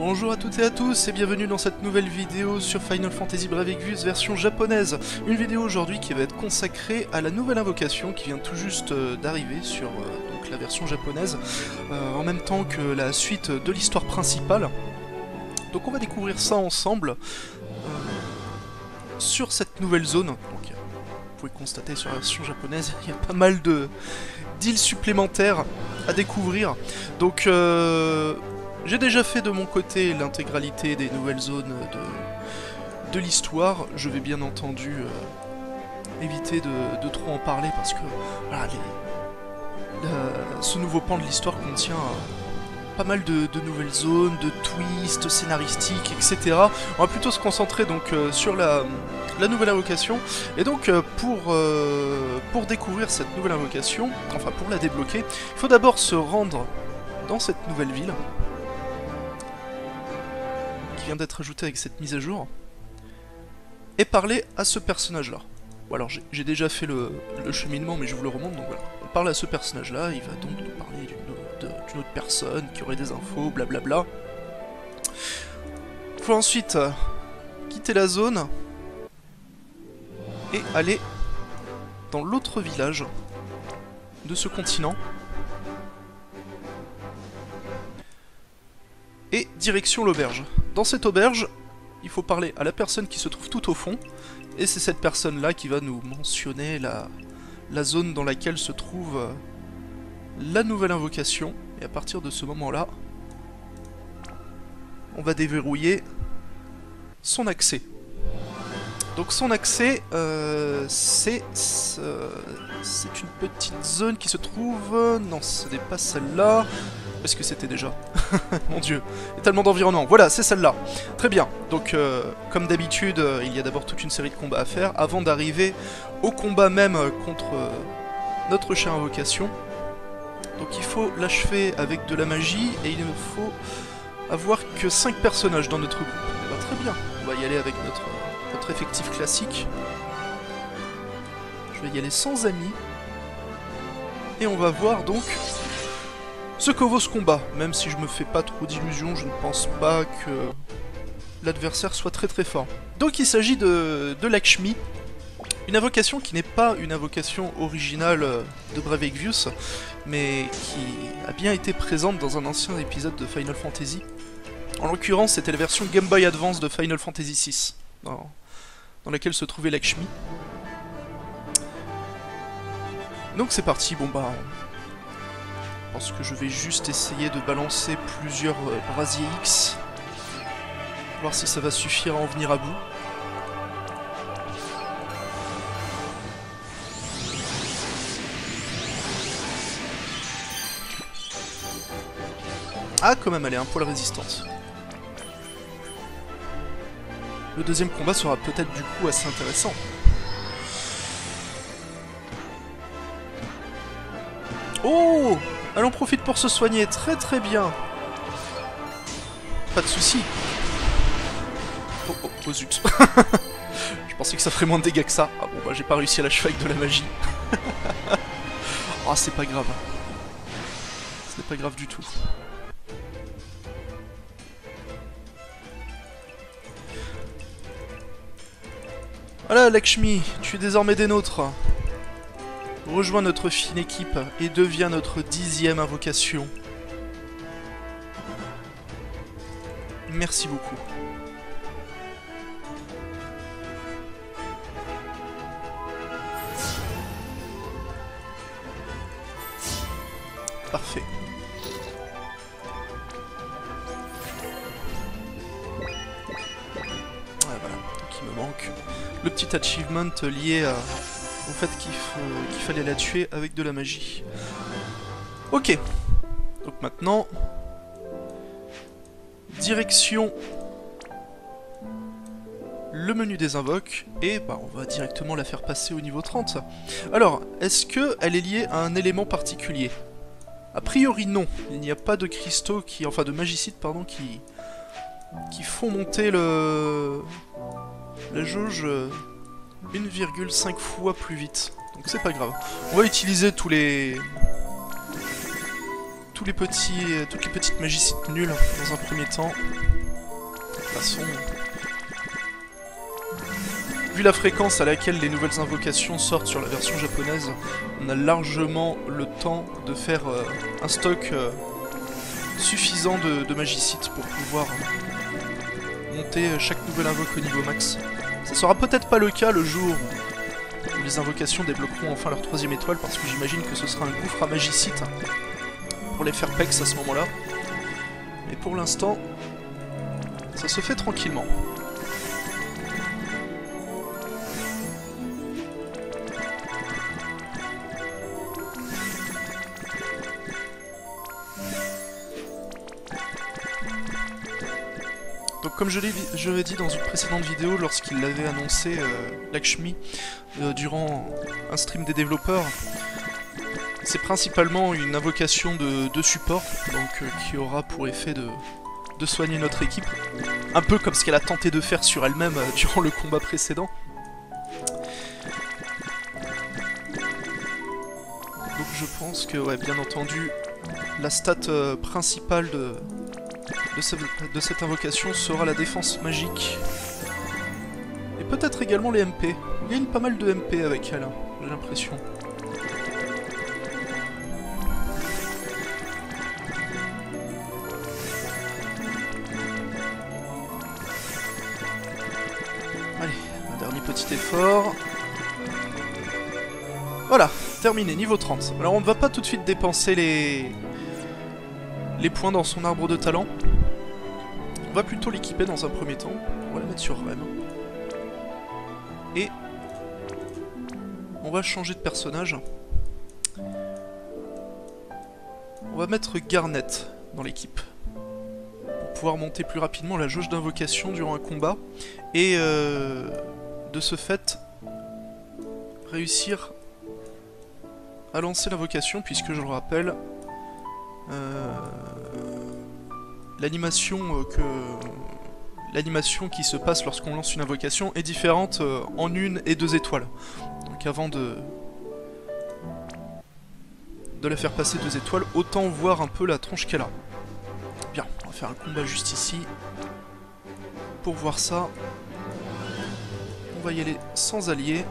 Bonjour à toutes et à tous et bienvenue dans cette nouvelle vidéo sur Final Fantasy Brave Exvius version japonaise. Une vidéo aujourd'hui qui va être consacrée à la nouvelle invocation qui vient tout juste d'arriver sur donc la version japonaise, en même temps que la suite de l'histoire principale. Donc on va découvrir ça ensemble sur cette nouvelle zone. Donc, vous pouvez constater sur la version japonaise, il y a pas mal d'îles supplémentaires à découvrir. Donc j'ai déjà fait de mon côté l'intégralité des nouvelles zones de l'histoire. Je vais bien entendu éviter de trop en parler parce que voilà, ce nouveau pan de l'histoire contient pas mal de nouvelles zones, de twists scénaristiques, etc. On va plutôt se concentrer donc sur la nouvelle invocation. Et donc pour découvrir cette nouvelle invocation, enfin pour la débloquer, il faut d'abord se rendre dans cette nouvelle ville qui vient d'être ajoutée avec cette mise à jour et parler à ce personnage là. Bon, alors j'ai déjà fait le cheminement mais je vous le remonte, donc voilà. On parle à ce personnage là, il va donc nous parler d'une autre personne qui aurait des infos, blablabla. Il faut ensuite quitter la zone et aller dans l'autre village de ce continent. Et direction l'auberge. Dans cette auberge, il faut parler à la personne qui se trouve tout au fond, et c'est cette personne-là qui va nous mentionner la zone dans laquelle se trouve la nouvelle invocation, et à partir de ce moment-là, on va déverrouiller son accès. Donc son accès, c'est une petite zone qui se trouve... Non, ce n'est pas celle-là. Est-ce que c'était déjà? Mon dieu, il y a tellement d'environnements. Voilà, c'est celle-là. Très bien. Donc, comme d'habitude, il y a d'abord toute une série de combats à faire avant d'arriver au combat même contre notre chère invocation. Donc il faut l'achever avec de la magie et il ne faut avoir que 5 personnages dans notre groupe. Et bah, très bien, on va y aller avec notre effectif classique. Je vais y aller sans amis. Et on va voir donc ce que vaut ce combat. Même si je me fais pas trop d'illusions, je ne pense pas que l'adversaire soit très très fort. Donc il s'agit de Lakshmi, une invocation qui n'est pas une invocation originale de Brave Exvius, mais qui a bien été présente dans un ancien épisode de Final Fantasy. En l'occurrence, c'était la version Game Boy Advance de Final Fantasy VI, dans laquelle se trouvait Lakshmi. Donc c'est parti, bon bah... Je pense que je vais juste essayer de balancer plusieurs brasiers X. Voir si ça va suffire à en venir à bout. Ah, quand même, elle est un poil résistante. Le deuxième combat sera peut-être du coup assez intéressant. Oh! Elle en profite pour se soigner, très très bien. Pas de soucis. Oh oh, oh zut. Je pensais que ça ferait moins de dégâts que ça. Ah bon bah j'ai pas réussi à l'achever avec de la magie. Ah c'est pas grave. Ce n'est pas grave du tout. Voilà Lakshmi, tu es désormais des nôtres. Rejoins notre fine équipe et deviens notre 10e invocation. Merci beaucoup. Parfait. Voilà, donc il me manque le petit achievement lié au fait qu'il fallait la tuer avec de la magie. Ok. Donc maintenant... Direction... le menu des invoques, et bah, on va directement la faire passer au niveau 30. Alors, est-ce qu'elle est liée à un élément particulier? A priori non. Il n'y a pas de cristaux qui... Enfin de magicites, pardon, qui font monter la jauge 1,5 fois plus vite. Donc c'est pas grave. On va utiliser toutes les petites magicites nulles dans un premier temps. toute façon... Vu la fréquence à laquelle les nouvelles invocations sortent sur la version japonaise, on a largement le temps de faire un stock suffisant de magicites pour pouvoir monter chaque nouvelle invoque au niveau max. Ça sera peut-être pas le cas le jour où les invocations débloqueront enfin leur 3ème étoile, parce que j'imagine que ce sera un gouffre à magicites pour les faire pex à ce moment-là. Mais pour l'instant, ça se fait tranquillement. Donc comme je l'ai dit dans une précédente vidéo, lorsqu'il l'avait annoncé, Lakshmi, durant un stream des développeurs, c'est principalement une invocation de support, donc qui aura pour effet de soigner notre équipe, un peu comme ce qu'elle a tenté de faire sur elle-même durant le combat précédent. Donc je pense que, ouais, bien entendu, la stat principale de cette invocation sera la défense magique. Et peut-être également les MP. Il y a pas mal de MP avec elle, hein, j'ai l'impression. Allez, un dernier petit effort. Voilà, terminé, niveau 30. Alors on ne va pas tout de suite dépenser les points dans son arbre de talent. On va plutôt l'équiper dans un premier temps. On va la mettre sur Rem. Et on va changer de personnage. On va mettre Garnet dans l'équipe. Pour pouvoir monter plus rapidement la jauge d'invocation durant un combat. Et de ce fait, réussir à lancer l'invocation, puisque je le rappelle, l'animation qui se passe lorsqu'on lance une invocation est différente en 1 et 2 étoiles. Donc avant de la faire passer 2 étoiles, autant voir un peu la tronche qu'elle a. Bien, on va faire un combat juste ici. Pour voir ça, on va y aller sans alliés.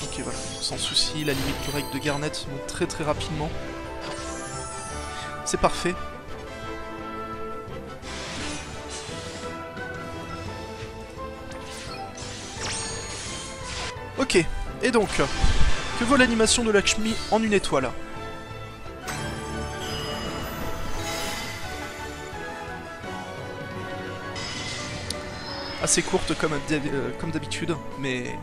Ok, voilà, sans souci, la limite du règle de Garnet monte très très rapidement. C'est parfait. Ok, et donc, que vaut l'animation de Lakshmi en 1 étoile? Assez courte comme d'habitude, mais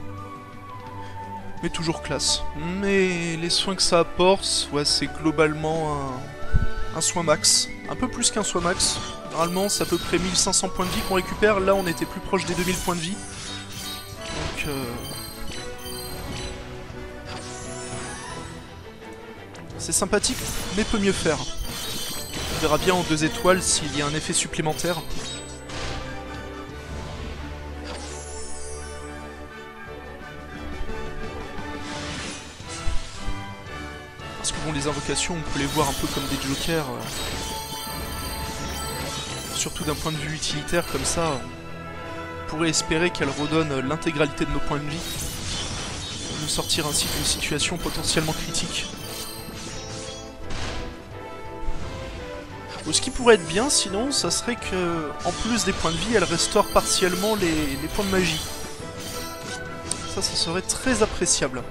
toujours classe. Mais les soins que ça apporte, ouais, c'est globalement un soin max. Un peu plus qu'un soin max. Normalement, c'est à peu près 1500 points de vie qu'on récupère. Là, on était plus proche des 2000 points de vie. Donc, c'est sympathique, mais peut mieux faire. On verra bien en 2 étoiles s'il y a un effet supplémentaire. Parce que bon, les invocations, on peut les voir un peu comme des jokers. Surtout d'un point de vue utilitaire, comme ça, on pourrait espérer qu'elles redonnent l'intégralité de nos points de vie. Nous sortir ainsi d'une situation potentiellement critique. Ce qui pourrait être bien, sinon, ça serait que, en plus des points de vie, elle restaure partiellement les points de magie. Ça serait très appréciable.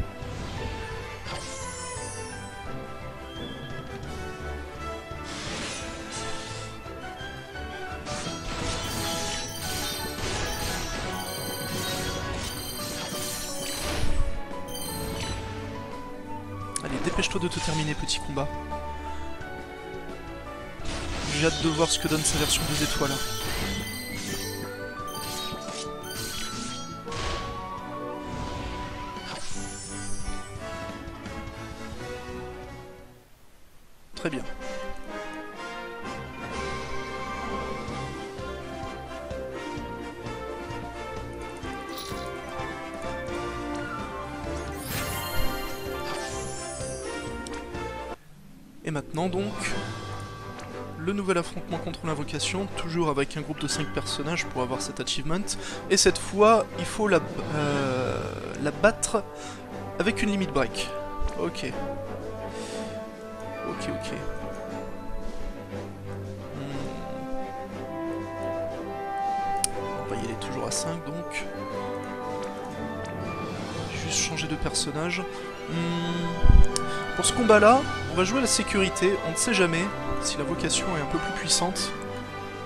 Allez, dépêche-toi de te terminer, petit combat. J'ai hâte de voir ce que donne sa version 2 étoiles. Très bien. Et maintenant donc, le nouvel affrontement contre l'invocation, toujours avec un groupe de 5 personnages pour avoir cet achievement. Et cette fois, il faut la battre avec une limit break. Ok. Ok, ok. On va y aller toujours à 5 donc. Juste changer de personnage. Pour ce combat là, on va jouer à la sécurité, on ne sait jamais si la vocation est un peu plus puissante.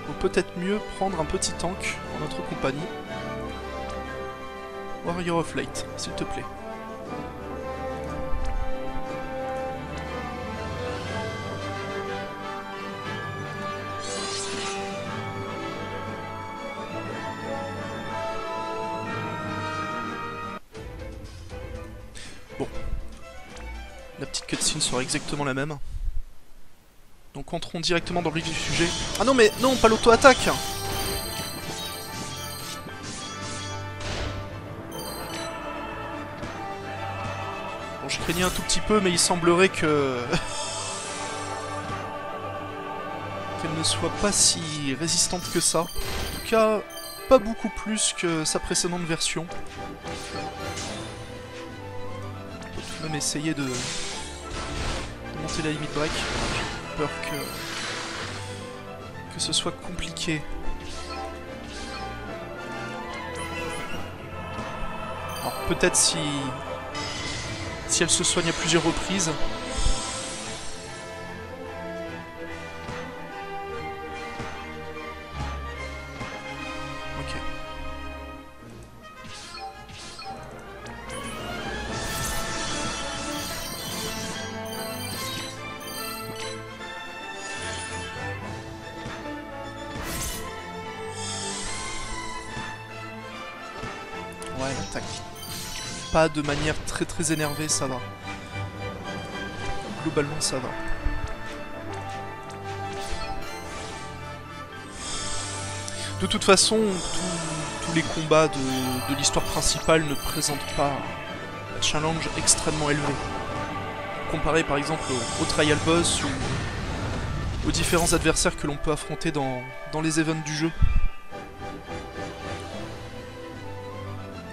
Il vaut peut-être mieux prendre un petit tank en notre compagnie. Warrior of Light, s'il te plaît. Bon. La petite cutscene sera exactement la même. Donc entrons directement dans le vif du sujet. Ah non mais non, pas l'auto-attaque. Bon, je craignais un tout petit peu, mais il semblerait que... qu'elle ne soit pas si résistante que ça. En tout cas, pas beaucoup plus que sa précédente version. On peut tout de même essayer de monter la limite break. J'ai peur que ce soit compliqué. Alors peut-être si elle se soigne à plusieurs reprises. Ok. Ouais, l'attaque. Pas de manière très énervée, ça va. Globalement, ça va. De toute façon, tous les combats de l'histoire principale ne présentent pas un challenge extrêmement élevé. Comparé par exemple au trial boss ou aux différents adversaires que l'on peut affronter dans les events du jeu.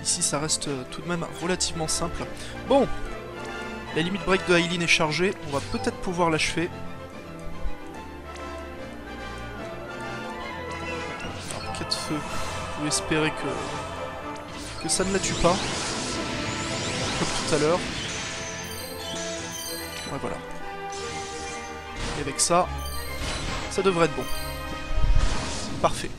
Ici ça reste tout de même relativement simple. Bon, la limite break de Aileen est chargée, on va peut-être pouvoir l'achever. Alors, quai de feu, vous pouvez espérer que ça ne la tue pas. Comme tout à l'heure. Ouais, voilà. Et avec ça, ça devrait être bon. Parfait.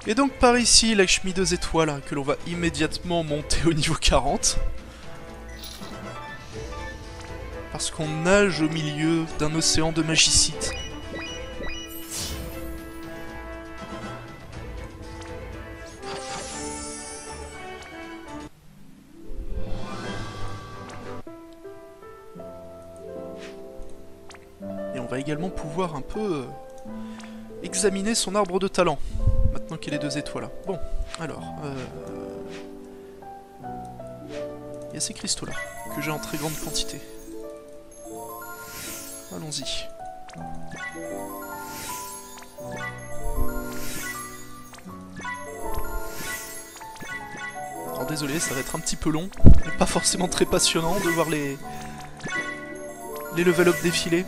Et donc par ici, Lakshmi 2 étoiles, que l'on va immédiatement monter au niveau 40. Parce qu'on nage au milieu d'un océan de magicites. Et on va également pouvoir un peu examiner son arbre de talent. Maintenant qu'il est 2 étoiles. Bon, alors... il y a ces cristaux là, que j'ai en très grande quantité. Allons-y. Alors désolé, ça va être un petit peu long, et pas forcément très passionnant de voir les level up défiler.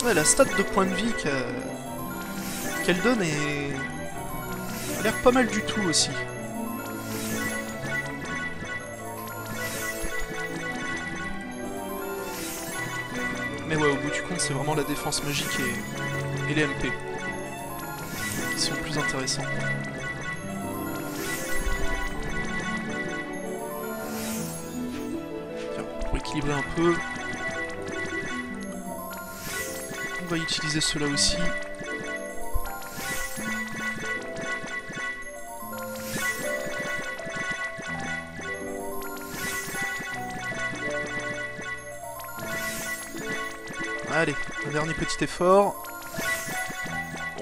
Ouais, la stat de points de vie qu'elle donne a l'air pas mal du tout aussi. Mais ouais, au bout du compte, c'est vraiment la défense magique et les MP qui sont plus intéressants. Tiens, pour équilibrer un peu... on va utiliser cela aussi. Allez, un dernier petit effort.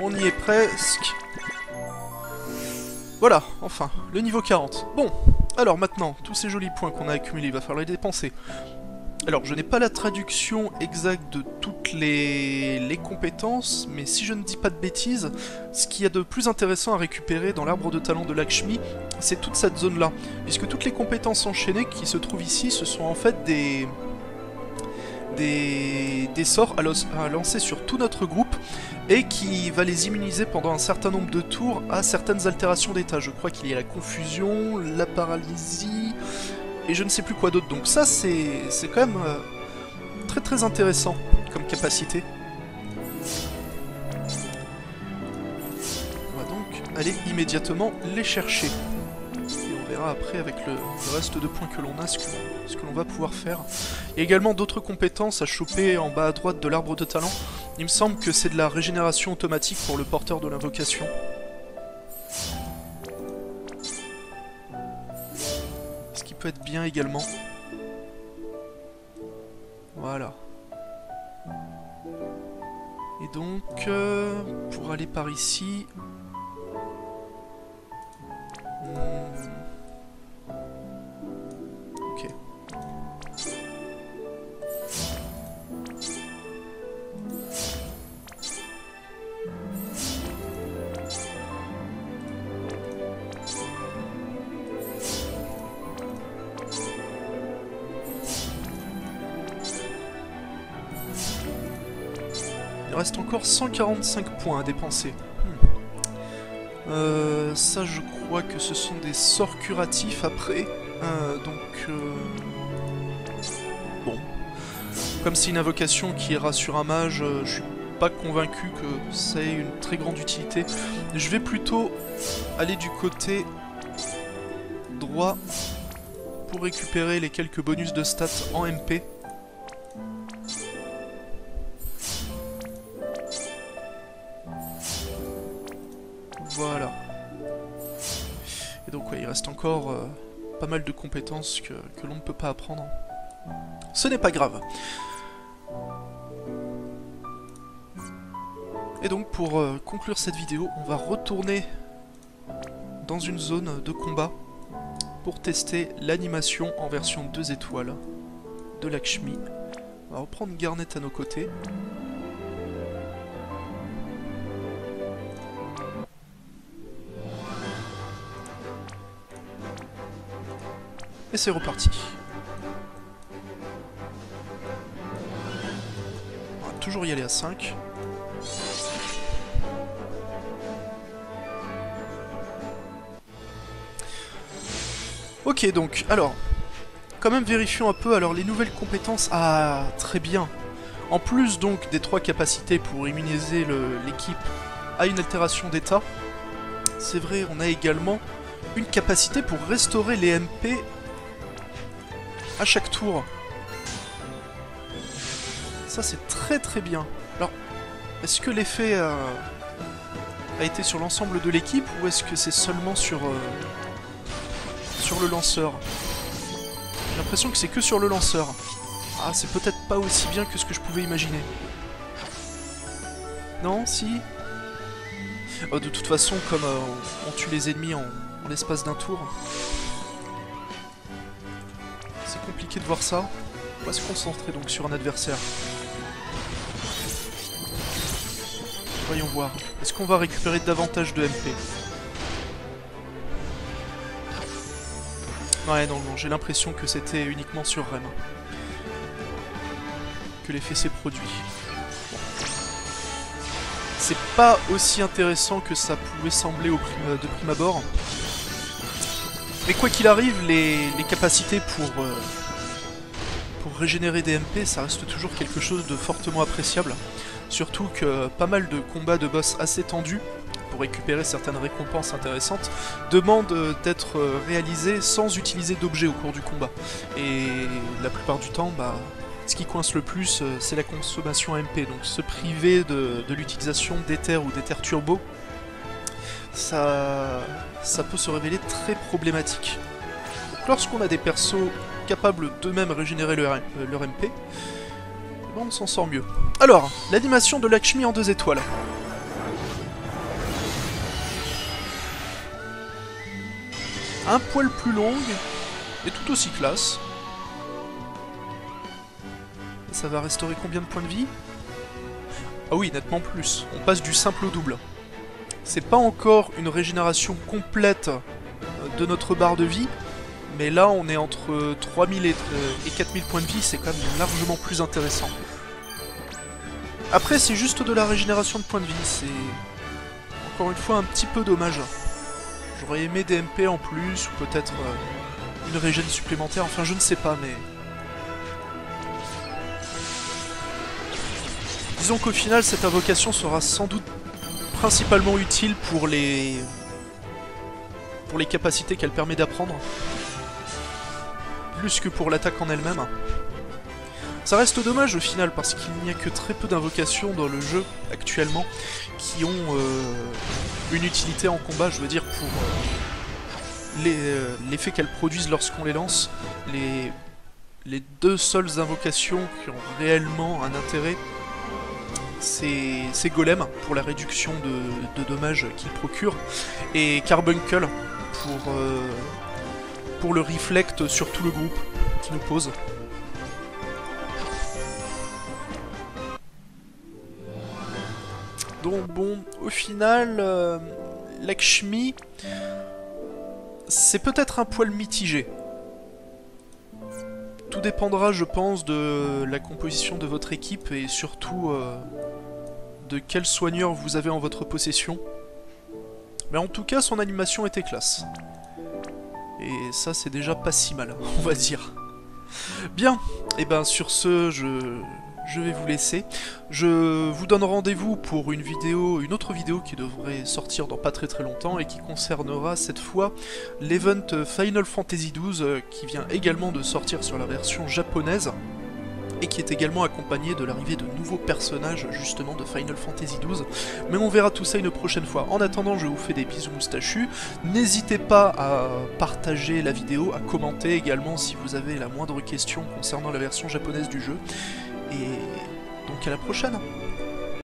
On y est presque. Voilà, enfin, le niveau 40. Bon, alors maintenant, tous ces jolis points qu'on a accumulés, il va falloir les dépenser. Alors, je n'ai pas la traduction exacte de toutes les compétences, mais si je ne dis pas de bêtises, ce qu'il y a de plus intéressant à récupérer dans l'arbre de talent de Lakshmi, c'est toute cette zone-là. Puisque toutes les compétences enchaînées qui se trouvent ici, ce sont en fait des sorts à lancer sur tout notre groupe, et qui va les immuniser pendant un certain nombre de tours à certaines altérations d'état. Je crois qu'il y a la confusion, la paralysie... et je ne sais plus quoi d'autre, donc ça c'est quand même très très intéressant comme capacité. On va donc aller immédiatement les chercher. Et on verra après avec le reste de points que l'on a ce que l'on va pouvoir faire. Il y a également d'autres compétences à choper en bas à droite de l'arbre de talent. Il me semble que c'est de la régénération automatique pour le porteur de l'invocation. Peut être bien également. Voilà. Et donc, pour aller par ici... Ok. Il reste encore 145 points à dépenser. Ça, je crois que ce sont des sorts curatifs après. Bon. Comme c'est une invocation qui ira sur un mage, je suis pas convaincu que ça ait une très grande utilité. Je vais plutôt aller du côté droit pour récupérer les quelques bonus de stats en MP. Voilà. Et donc ouais, il reste encore pas mal de compétences que l'on ne peut pas apprendre. Ce n'est pas grave. Et donc pour conclure cette vidéo, on va retourner dans une zone de combat pour tester l'animation en version 2 étoiles de Lakshmi. On va reprendre Garnet à nos côtés. Et c'est reparti. On va toujours y aller à 5. Ok, donc, alors, quand même vérifions un peu, alors les nouvelles compétences, ah, très bien. En plus donc des 3 capacités pour immuniser l'équipe à une altération d'état, c'est vrai, on a également une capacité pour restaurer les MP à chaque tour. Ça c'est très très bien. Alors, est-ce que l'effet a été sur l'ensemble de l'équipe ou est-ce que c'est seulement sur le lanceur? J'ai l'impression que c'est que sur le lanceur. Ah, c'est peut-être pas aussi bien que ce que je pouvais imaginer. Non, si. Oh, de toute façon, comme on tue les ennemis en l'espace d'un tour, c'est compliqué de voir ça. On va se concentrer donc sur un adversaire. Voyons voir. Est-ce qu'on va récupérer davantage de MP? Ouais, non, non, j'ai l'impression que c'était uniquement sur Rem que l'effet s'est produit. Bon. C'est pas aussi intéressant que ça pouvait sembler de prime abord. Mais quoi qu'il arrive, les capacités pour régénérer des MP, ça reste toujours quelque chose de fortement appréciable. Surtout que pas mal de combats de boss assez tendus, pour récupérer certaines récompenses intéressantes, demandent d'être réalisés sans utiliser d'objets au cours du combat. Et la plupart du temps, bah, ce qui coince le plus, c'est la consommation MP. Donc se priver de l'utilisation d'éther ou d'éther turbo, ça peut se révéler très problématique. Donc lorsqu'on a des persos capables d'eux-mêmes régénérer leur MP, Bon, on s'en sort mieux. Alors, l'animation de Lakshmi en 2 étoiles. Un poil plus longue, et tout aussi classe. Ça va restaurer combien de points de vie? Ah oui, nettement plus. On passe du simple au double. C'est pas encore une régénération complète de notre barre de vie, mais là on est entre 3000 et 4000 points de vie, c'est quand même largement plus intéressant. Après c'est juste de la régénération de points de vie, c'est encore une fois un petit peu dommage. J'aurais aimé des MP en plus, ou peut-être une régène supplémentaire, enfin je ne sais pas, mais... Disons qu'au final cette invocation sera sans doute principalement utile pour les capacités qu'elle permet d'apprendre, plus que pour l'attaque en elle-même. Ça reste dommage au final parce qu'il n'y a que très peu d'invocations dans le jeu actuellement qui ont une utilité en combat, je veux dire pour l'effet qu'elles produisent lorsqu'on les lance. Les 2 seules invocations qui ont réellement un intérêt, c'est Golem pour la réduction de dommages qu'il procure, et Carbuncle pour le reflect sur tout le groupe qui nous pose. Donc bon, au final, Lakshmi, c'est peut-être un poil mitigé. Tout dépendra, je pense, de la composition de votre équipe et surtout de quel soigneur vous avez en votre possession. Mais en tout cas, son animation était classe. Et ça, c'est déjà pas si mal, on va dire. Bien, et ben sur ce, je vais vous laisser. Je vous donne rendez-vous pour une autre vidéo qui devrait sortir dans pas très longtemps et qui concernera cette fois l'event Final Fantasy XII qui vient également de sortir sur la version japonaise et qui est également accompagné de l'arrivée de nouveaux personnages justement de Final Fantasy XII. Mais on verra tout ça une prochaine fois. En attendant, je vous fais des bisous moustachus. N'hésitez pas à partager la vidéo, à commenter également si vous avez la moindre question concernant la version japonaise du jeu. Et donc à la prochaine.